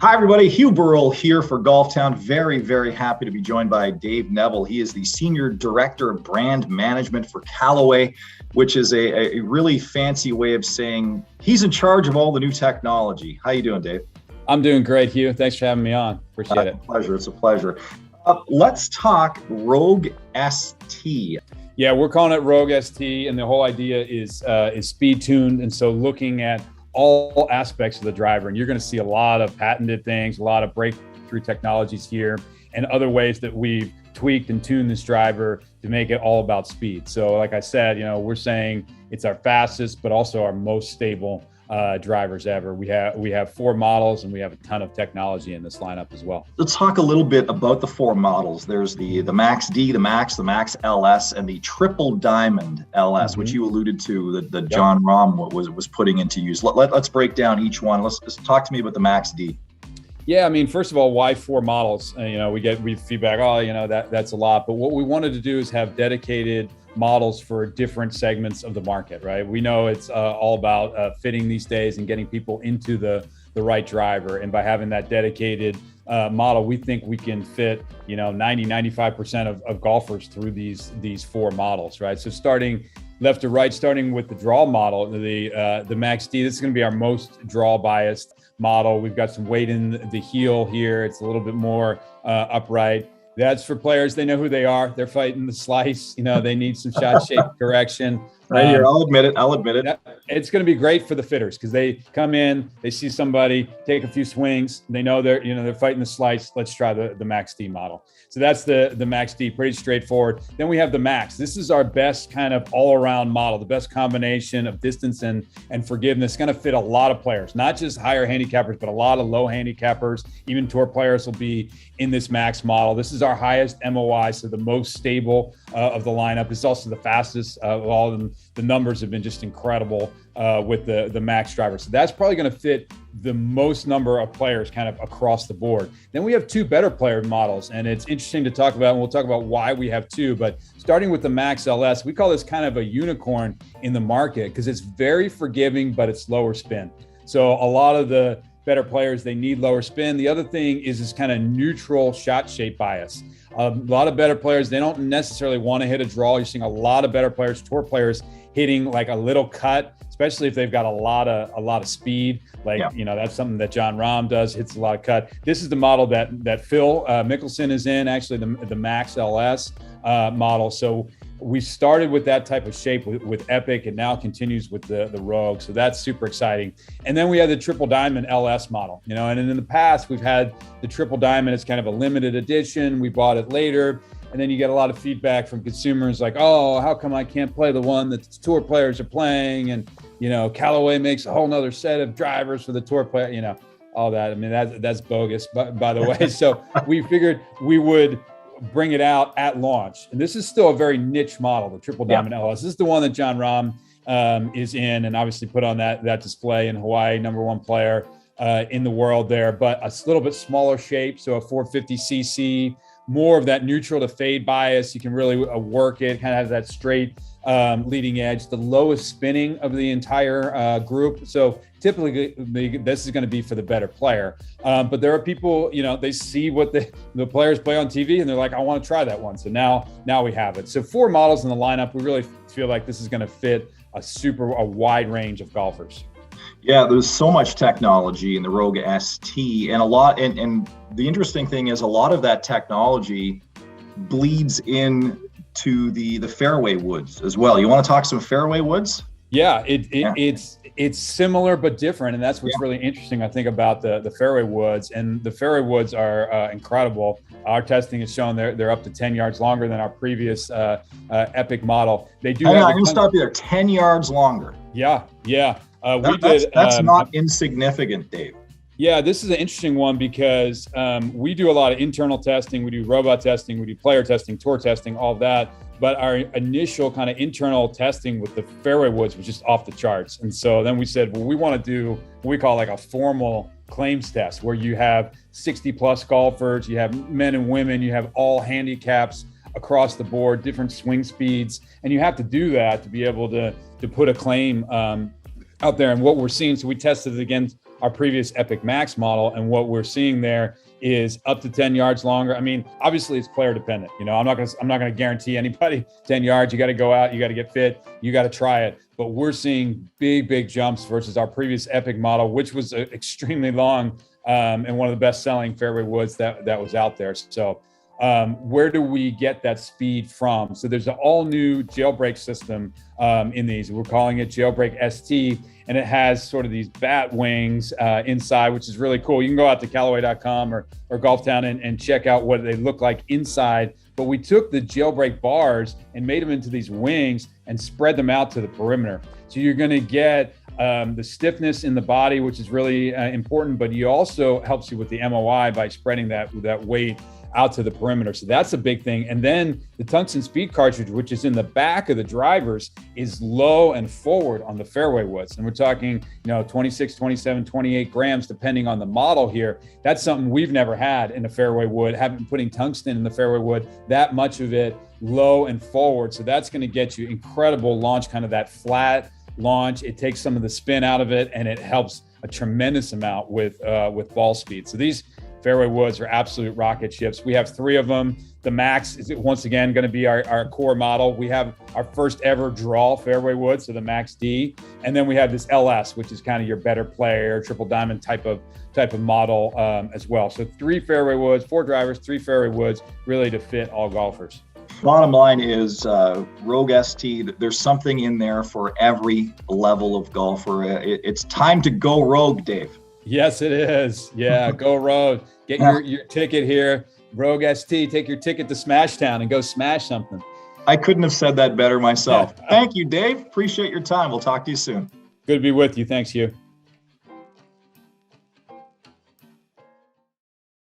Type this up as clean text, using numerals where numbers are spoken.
Hi, everybody. Hugh Burrill here for Golf Town. Very, very happy to be joined by Dave Neville. He is the Senior Director of Brand Management for Callaway, which is a really fancy way of saying he's in charge of all the new technology. How you doing, Dave? I'm doing great, Hugh. Thanks for having me on. Appreciate it. It's a pleasure. Let's talk Rogue ST. Yeah, we're calling it Rogue ST, and the whole idea is speed tuned, and so looking at all aspects of the driver, and you're going to see a lot of patented things, a lot of breakthrough technologies here, and other ways that we've tweaked and tuned this driver to make it all about speed. So like I said, we're saying it's our fastest, but also our most stable drivers ever. We have 4 models, and we have a ton of technology in this lineup as well. Let's talk a little bit about the 4 models. There's the Max D, the Max LS, and the Triple Diamond LS, which you alluded to that John Rahm was putting into use. Let's break down each one. Let's talk to me about the Max D. Yeah, I mean, first of all, why 4 models? We feedback, that's a lot. But what we wanted to do is have dedicated models for different segments of the market, right? We know it's all about fitting these days and getting people into the right driver. And by having that dedicated model, we think we can fit, 90-95% of golfers through these 4 models, right? So starting left to right, starting with the draw model, the Max D, this is going to be our most draw biased model. We've got some weight in the heel here. It's a little bit more upright. That's for players. They know who they are. They're fighting the slice. They need some shot shape correction. Right here, I'll admit it. It's going to be great for the fitters because they come in, they see somebody take a few swings, they know they're fighting the slice. Let's try the Max D model. So that's the Max D, pretty straightforward. Then we have the Max. This is our best kind of all-around model, the best combination of distance and forgiveness. It's going to fit a lot of players, not just higher handicappers, but a lot of low handicappers. Even tour players will be in this Max model. This is our highest MOI, so the most stable of the lineup. It's also the fastest of all of them. The numbers have been just incredible with the Max driver. So that's probably going to fit the most number of players kind of across the board. Then we have 2 better player models, and it's interesting to talk about, and we'll talk about why we have 2, but starting with the Max LS, we call this kind of a unicorn in the market because it's very forgiving, but it's lower spin. So a lot of the better players, they need lower spin. The other thing is this kind of neutral shot shape bias. A lot of better players, they don't necessarily want to hit a draw. You're seeing a lot of better players, tour players, hitting like a little cut, especially if they've got a lot of speed. That's something that John Rahm does, hits a lot of cut. This is the model that Phil Mickelson is in, actually the Max LS model. So we started with that type of shape with Epic, and now continues with the Rogue. So that's super exciting. And then we have the Triple Diamond LS model, and in the past we've had the Triple Diamond. It's kind of a limited edition. We bought it later. And then you get a lot of feedback from consumers like, oh, how come I can't play the one that the tour players are playing? And, Callaway makes a whole nother set of drivers for the tour player, all that. I mean, that's bogus, by the way. So we figured we would bring it out at launch. And this is still a very niche model, the Triple Diamond LS. This is the one that John Rahm is in, and obviously put on that display in Hawaii, #1 player in the world there, but a little bit smaller shape. So a 450cc, more of that neutral to fade bias. You can really work it, kind of has that straight leading edge, the lowest spinning of the entire group. So typically this is going to be for the better player. But there are people, they see what the players play on TV and they're like, I want to try that one. So now we have it. So 4 models in the lineup. We really feel like this is going to fit a wide range of golfers. Yeah, there's so much technology in the Rogue ST, and and the interesting thing is a lot of that technology bleeds in to the Fairway woods as well. You want to talk some Fairway woods? Yeah, it's similar but different, and that's what's really interesting, I think, about the Fairway woods. And the Fairway woods are incredible. Our testing has shown they're up to 10 yards longer than our previous Epic model. They do. I'm going to stop you there. 10 yards longer. Yeah. That's not insignificant, Dave. Yeah, this is an interesting one because we do a lot of internal testing. We do robot testing, we do player testing, tour testing, all of that. But our initial kind of internal testing with the Fairway woods was just off the charts. And so then we said, well, we want to do what we call like a formal claims test where you have 60 plus golfers, you have men and women, you have all handicaps across the board, different swing speeds. And you have to do that to be able to put a claim out there. And what we're seeing, so we tested it against our previous Epic Max model. And what we're seeing there is up to 10 yards longer. I mean, obviously it's player dependent. You know, I'm not going to guarantee anybody 10 yards. You got to go out, you got to get fit, you got to try it. But we're seeing big jumps versus our previous Epic model, which was extremely long and one of the best selling fairway woods that was out there. So where do we get that speed from? So there's an all new jailbreak system in these. We're calling it Jailbreak ST, and it has sort of these bat wings inside, which is really cool. You can go out to Callaway.com or Golftown and check out what they look like inside. But we took the jailbreak bars and made them into these wings and spread them out to the perimeter. So you're going to get the stiffness in the body, which is really important, but it also helps you with the MOI by spreading that weight out to the perimeter. So that's a big thing. And then the tungsten speed cartridge, which is in the back of the drivers, is low and forward on the fairway woods. And we're talking, 26, 27, 28 grams, depending on the model here. That's something we've never had in a fairway wood, haven't been putting tungsten in the fairway wood, that much of it low and forward. So that's going to get you incredible launch, kind of that flat launch. It takes some of the spin out of it, and it helps a tremendous amount with ball speed. So these fairway woods are absolute rocket ships. We have 3 of them. The Max is once again going to be our core model. We have our first ever draw fairway wood, so the Max D, and then we have this LS, which is kind of your better player, triple diamond type of model as well. So 3 fairway woods, 4 drivers, 3 fairway woods, really to fit all golfers. Bottom line is Rogue ST, there's something in there for every level of golfer. It's time to go rogue, Dave. Yes, it is. Yeah, go rogue. Get your ticket here. Rogue ST, take your ticket to Smashtown and go smash something. I couldn't have said that better myself. Thank you, Dave. Appreciate your time. We'll talk to you soon. Good to be with you. Thanks, Hugh.